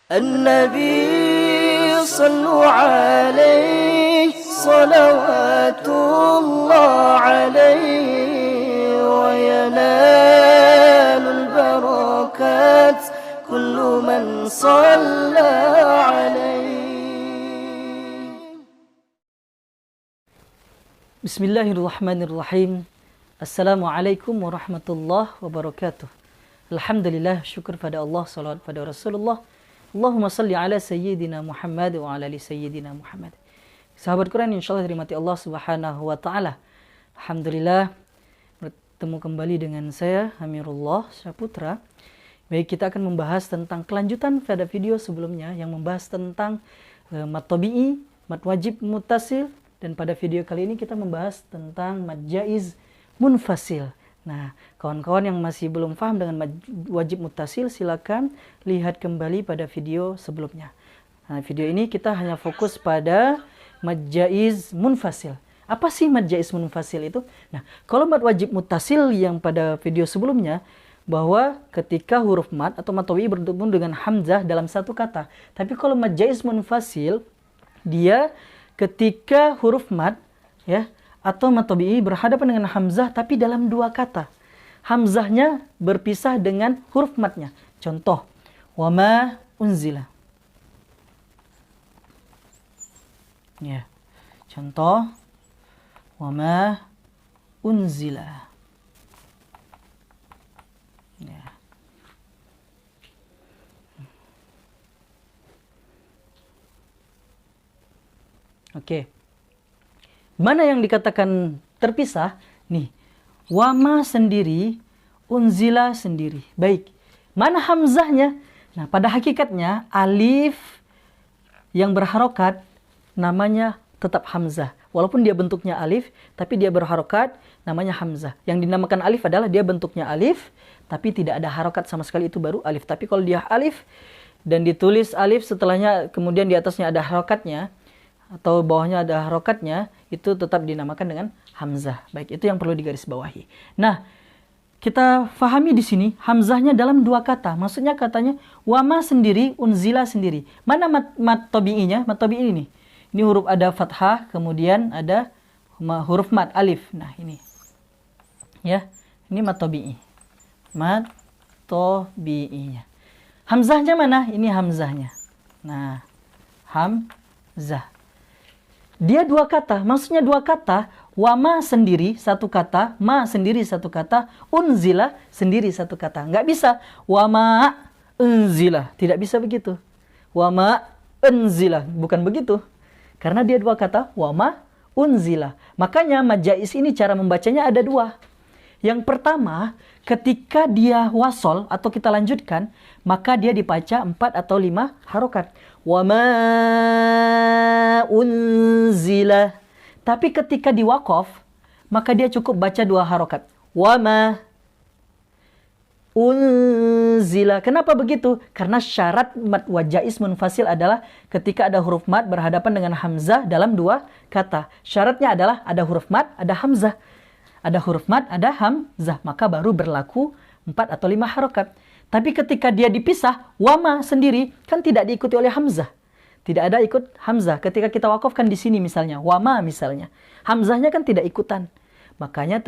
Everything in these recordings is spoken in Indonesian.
النبي صلوا عليه صلوات الله عليه وينال البركات كل من صلى عليه. Bismillahirrahmanirrahim. Assalamualaikum warahmatullahi wabarakatuh. Alhamdulillah, syukur pada Allah, salawat pada Rasulullah. Allahumma salli ala sayyidina Muhammad wa ala ali sayyidina Muhammad. Sahabat Quran, insyaallah dirahmati Allah Subhanahu wa taala. Alhamdulillah bertemu kembali dengan saya Amirullah Saputra. Baik, kita akan membahas tentang kelanjutan pada video sebelumnya yang membahas tentang mad tabi'i, mad wajib muttasil, dan pada video kali ini kita membahas tentang mad jaiz munfasil. Nah, kawan-kawan yang masih belum paham dengan mad wajib muttasil, silakan lihat kembali pada video sebelumnya. Nah, video ini kita hanya fokus pada mad jaiz munfasil. Apa sih mad jaiz munfasil itu? Nah, kalau mad wajib muttasil yang pada video sebelumnya, bahwa ketika huruf mad atau mad tabi'i bertemu dengan hamzah dalam satu kata. Tapi kalau mad jaiz munfasil, dia ketika huruf mad ya atau mad tabi'i berhadapan dengan hamzah tapi dalam dua kata. Hamzahnya berpisah dengan huruf madnya. Contoh, wama unzila. Ya. Contoh, wama unzila. Ya. Oke. Mana yang dikatakan terpisah? Nih, wama sendiri, unzila sendiri. Baik, mana hamzahnya? Nah, pada hakikatnya alif yang berharokat namanya tetap hamzah. Walaupun dia bentuknya alif, tapi dia berharokat namanya hamzah. Yang dinamakan alif adalah dia bentuknya alif, tapi tidak ada harokat sama sekali, itu baru alif. Tapi kalau dia alif dan ditulis alif setelahnya kemudian di atasnya ada harokatnya, atau bawahnya ada harokatnya, itu tetap dinamakan dengan hamzah. Baik, itu yang perlu digarisbawahi. Nah, kita fahami di sini hamzahnya dalam dua kata. Maksudnya katanya wama sendiri, unzila sendiri. Mana mad tabi'inya? Mad tabi'i ini. Ini huruf ada fathah, kemudian ada huruf mad alif. Nah, ini. Ya, ini mad tabi'i. Mad tabi'inya. Hamzahnya mana? Ini hamzahnya. Nah, hamzah. Dia dua kata, maksudnya dua kata, wama sendiri satu kata, ma sendiri satu kata, unzila sendiri satu kata. Nggak bisa, wama unzila, tidak bisa begitu. Wama unzila, bukan begitu. Karena dia dua kata, wama unzila. Makanya mad jaiz ini cara membacanya ada dua. Yang pertama, ketika dia wasol atau kita lanjutkan, maka dia dibaca 4 atau 5 harokat. Wama unzila. Tapi ketika di waqaf, maka dia cukup baca 2 harokat. Wama unzila. Kenapa begitu? Karena syarat mad jaiz munfasil adalah ketika ada huruf mad berhadapan dengan hamzah dalam 2 kata. Syaratnya adalah ada huruf mad, ada hamzah. Ada huruf mad, ada hamzah. Maka baru berlaku 4 atau 5 harokat. Tapi ketika dia dipisah, wama sendiri kan tidak diikuti oleh hamzah. Tidak ada ikut hamzah. Ketika kita wakafkan di sini misalnya, wama misalnya, hamzahnya kan tidak ikutan. Makanya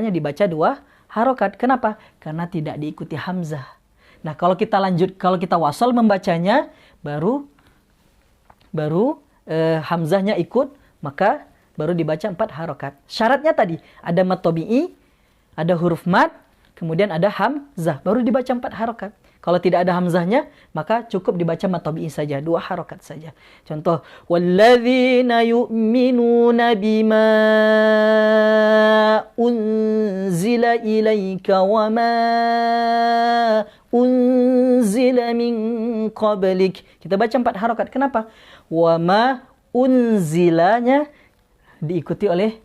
dibaca 2 harokat. Kenapa? Karena tidak diikuti hamzah. Nah, kalau kita wasal membacanya, baru hamzahnya ikut, maka baru dibaca 4 harokat. Syaratnya tadi, ada mad tabi'i, ada huruf mad, kemudian ada hamzah, baru dibaca 4 harokat. Kalau tidak ada hamzahnya, maka cukup dibaca mad tabi'i saja, 2 harokat saja. Contoh, walladzina yu'minuna bima unzila ilaika wa ma unzila min qablik. Kita baca 4 harokat. Kenapa? Wa ma unzilanya diikuti oleh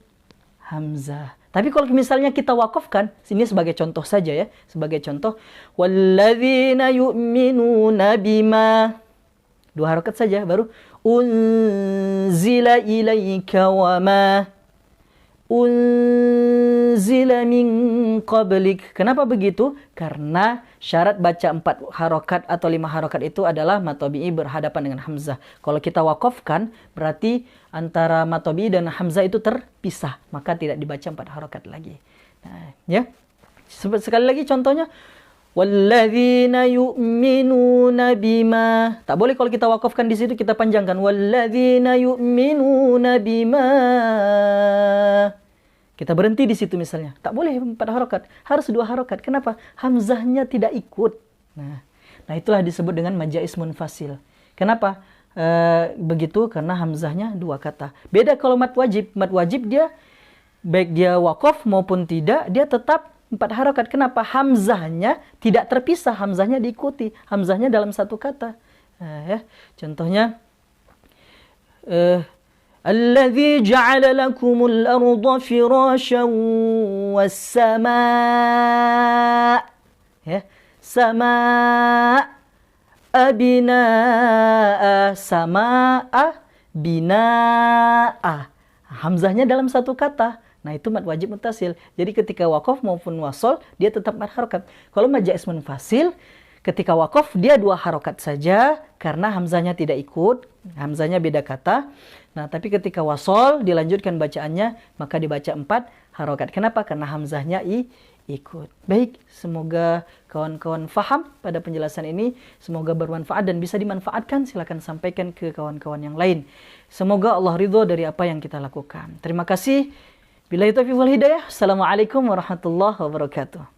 hamzah. Tapi kalau misalnya kita wakafkan, ini sebagai contoh saja ya, sebagai contoh, walladzina yu'minuna bima, 2 harokat saja, baru unzila ilaika wa ma unzila min qablik. Kenapa begitu? Karena syarat baca 4 harokat atau 5 harokat itu adalah mad tabi'i berhadapan dengan hamzah. Kalau kita wakafkan, berarti antara mad tabi'i dan hamzah itu terpisah, maka tidak dibaca 4 harokat lagi. Nah, ya. Sekali lagi contohnya, walladzina yu'minuna bima. Tak boleh kalau kita wakafkan di situ kita panjangkan walladzina yu'minuna bima. Kita berhenti di situ misalnya. Tak boleh 4 harokat, harus 2 harokat. Kenapa? Hamzahnya tidak ikut. Nah itulah disebut dengan majais munfasil. Kenapa begitu? Karena hamzahnya 2 kata. Beda kalau mad wajib. Mad wajib dia baik dia wakaf maupun tidak, dia tetap 4 harokat. Kenapa? Hamzahnya tidak terpisah, hamzahnya diikuti, hamzahnya dalam 1 kata. Ya. Contohnya, alladzi ja'ala lakumul arda firasyan was-samaa. Ya, samaa binaa, samaa binaa. Hamzahnya dalam 1 kata. Nah itu mad wajib muttasil. Jadi ketika wakaf maupun wasol dia tetap 4 harokat. Kalau majais munfasil, ketika wakaf dia 2 harokat saja karena hamzahnya tidak ikut, hamzahnya beda kata. Nah tapi ketika wasol dilanjutkan bacaannya maka dibaca 4 harokat. Kenapa? Karena hamzahnya ikut. Baik, semoga kawan-kawan faham pada penjelasan ini. Semoga bermanfaat dan bisa dimanfaatkan. Silakan sampaikan ke kawan-kawan yang lain. Semoga Allah ridho dari apa yang kita lakukan. Terima kasih. Billahi taufiq wal hidayah. Assalamualaikum warahmatullahi wabarakatuh.